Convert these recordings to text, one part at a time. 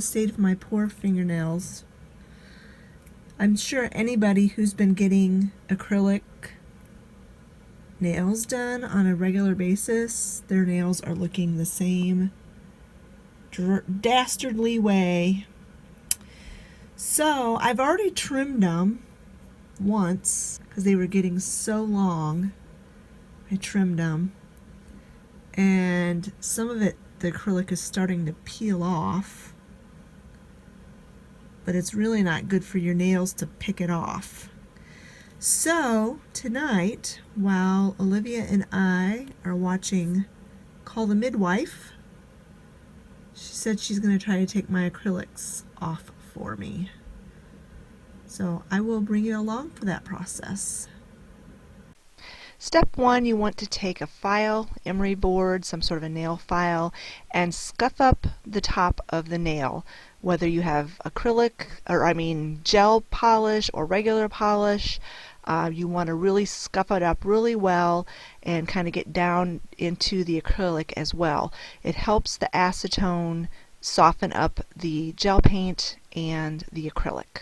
the state of my poor fingernails. I'm sure anybody who's been getting acrylic nails done on a regular basis, their nails are looking the same dastardly way. So I've already trimmed them once because they were getting so long. I trimmed them, and some of it, the acrylic is starting to peel off, but it's really not good for your nails to pick it off. So tonight, while Olivia and I are watching Call the Midwife, she said she's going to try to take my acrylics off for me. So I will bring you along for that process. Step 1, you want to take a file, emery board, some sort of a nail file, and scuff up the top of the nail. Whether you have acrylic, gel polish or regular polish, you want to really scuff it up really well and kind of get down into the acrylic as well. It helps the acetone soften up the gel paint and the acrylic.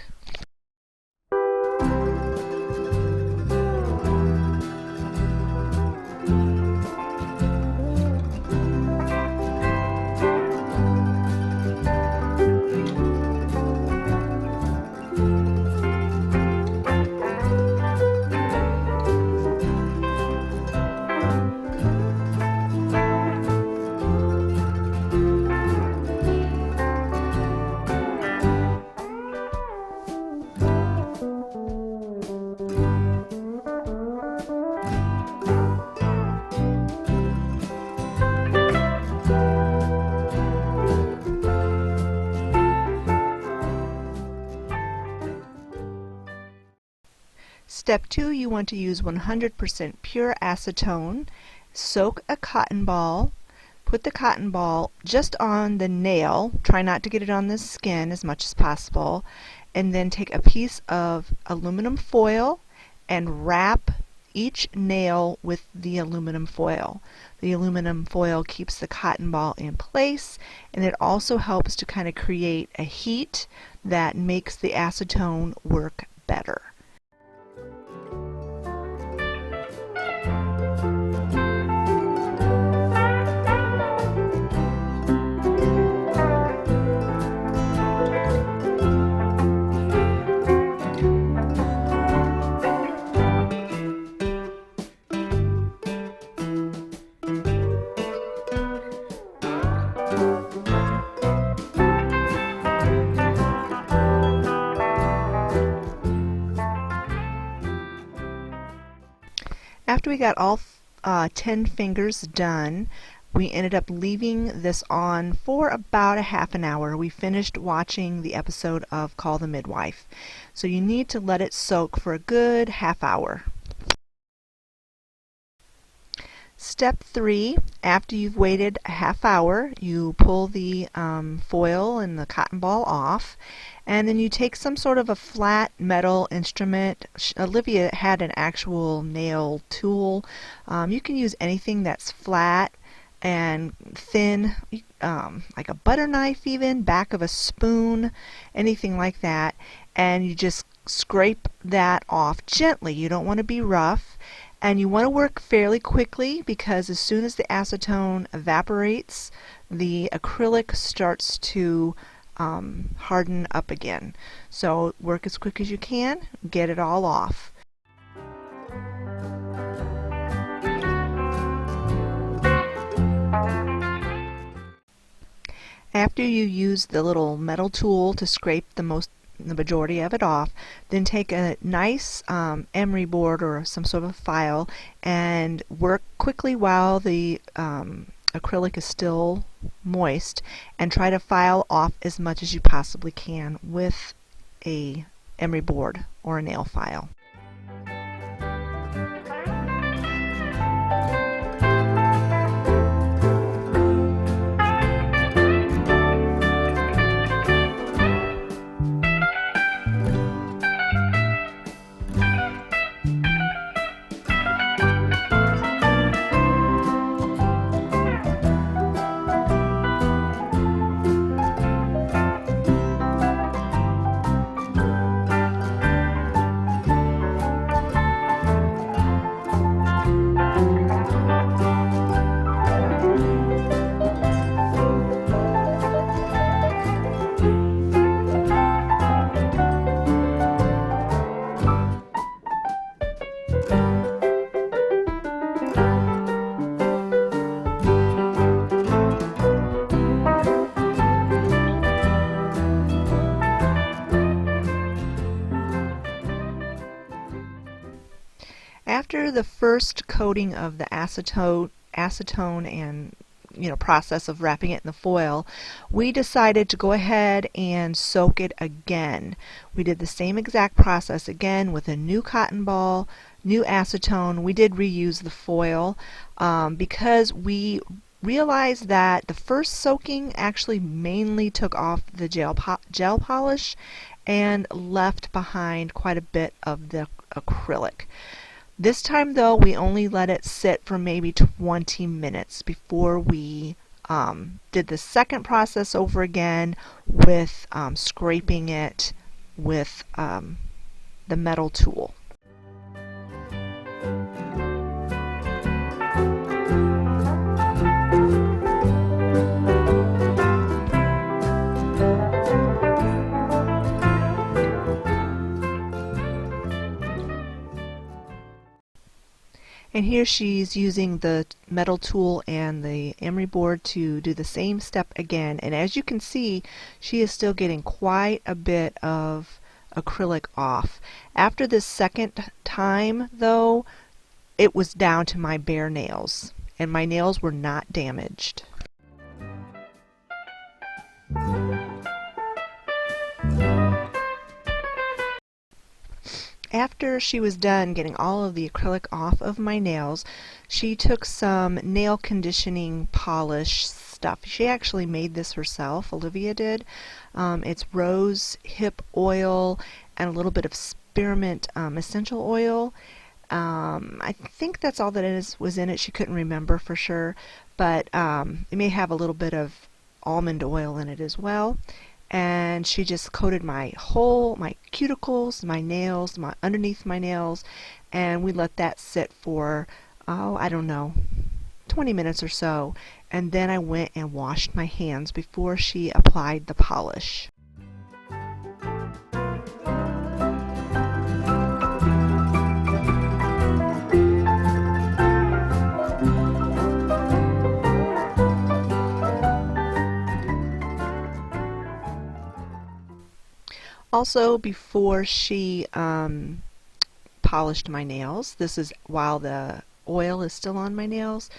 Step 2, you want to use 100% pure acetone. Soak a cotton ball. Put the cotton ball just on the nail. Try not to get it on the skin as much as possible. And then take a piece of aluminum foil and wrap each nail with the aluminum foil. The aluminum foil keeps the cotton ball in place, and it also helps to kind of create a heat that makes the acetone work better. After we got all 10 fingers done, we ended up leaving this on for about a half an hour. We finished watching the episode of Call the Midwife. So you need to let it soak for a good half hour. Step 3, after you've waited a half hour, you pull the foil and the cotton ball off, and then you take some sort of a flat metal instrument. Olivia had an actual nail tool. You can use anything that's flat and thin, like a butter knife even, back of a spoon, anything like that, and you just scrape that off gently. You don't want to be rough. And you want to work fairly quickly because as soon as the acetone evaporates, the acrylic starts to harden up again. So work as quick as you can, get it all off. After you use the little metal tool to scrape the majority of it off, then take a nice emery board or some sort of file and work quickly while the acrylic is still moist, and try to file off as much as you possibly can with a emery board or a nail file. After the first coating of the acetone and process of wrapping it in the foil, we decided to go ahead and soak it again. We did the same exact process again with a new cotton ball, new acetone. We did reuse the foil because we realized that the first soaking actually mainly took off the gel polish and left behind quite a bit of the acrylic. This time though, we only let it sit for maybe 20 minutes before we did the second process over again with scraping it with the metal tool. And here she's using the metal tool and the emery board to do the same step again. And as you can see, she is still getting quite a bit of acrylic off. After this second time, though, it was down to my bare nails, and my nails were not damaged. After she was done getting all of the acrylic off of my nails, she took some nail conditioning polish stuff. She actually made this herself, Olivia did. It's rose hip oil and a little bit of spearmint essential oil. I think that's all that was in it. She couldn't remember for sure, but it may have a little bit of almond oil in it as well. And she just coated my cuticles, my nails, underneath my nails, and we let that sit for, I don't know, 20 minutes or so. And then I went and washed my hands before she applied the polish. Also, before she polished my nails, this is while the oil is still on my nails,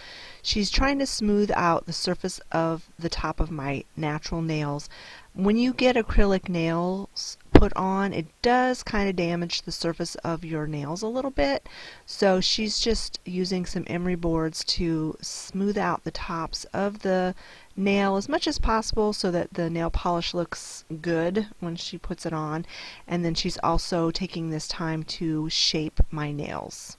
she's trying to smooth out the surface of the top of my natural nails. When you get acrylic nails put on, it does kind of damage the surface of your nails a little bit, so she's just using some emery boards to smooth out the tops of the nail as much as possible so that the nail polish looks good when she puts it on. And then she's also taking this time to shape my nails.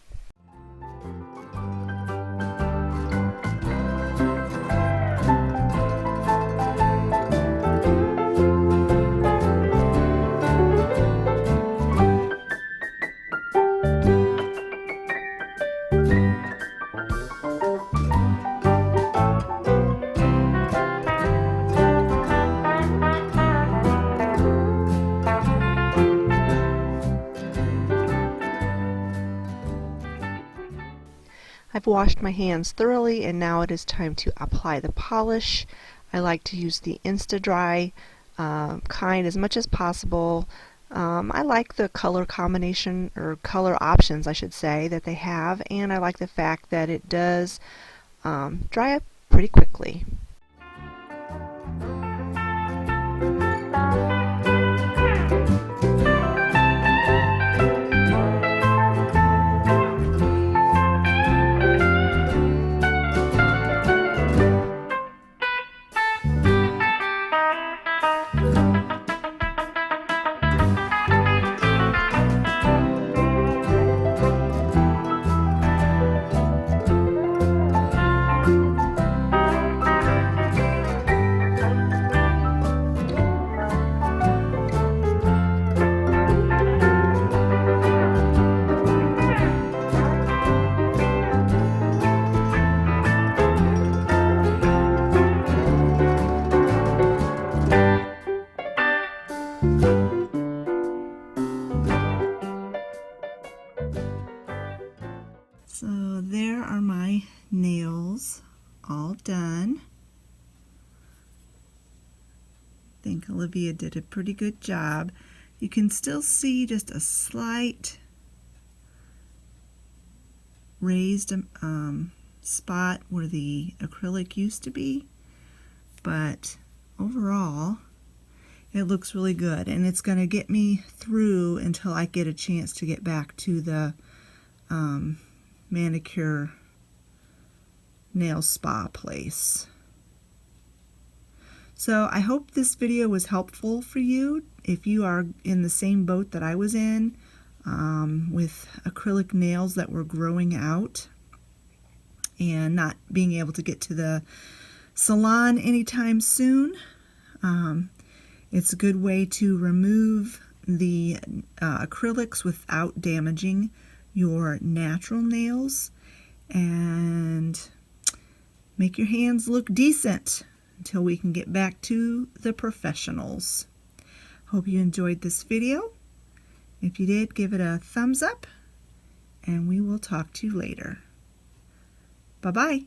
I've washed my hands thoroughly, and now it is time to apply the polish. I like to use the Insta-Dry kind as much as possible. I like the color combination, or color options I should say, that they have, and I like the fact that it does dry up pretty quickly. So there are my nails all done. I think Olivia did a pretty good job. You can still see just a slight raised spot where the acrylic used to be, but overall it looks really good, and it's going to get me through until I get a chance to get back to the manicure nail spa place. So I hope this video was helpful for you if you are in the same boat that I was in, with acrylic nails that were growing out and not being able to get to the salon anytime soon. It's a good way to remove the acrylics without damaging your natural nails and make your hands look decent until we can get back to the professionals. Hope you enjoyed this video. If you did, give it a thumbs up, and we will talk to you later. Bye-bye.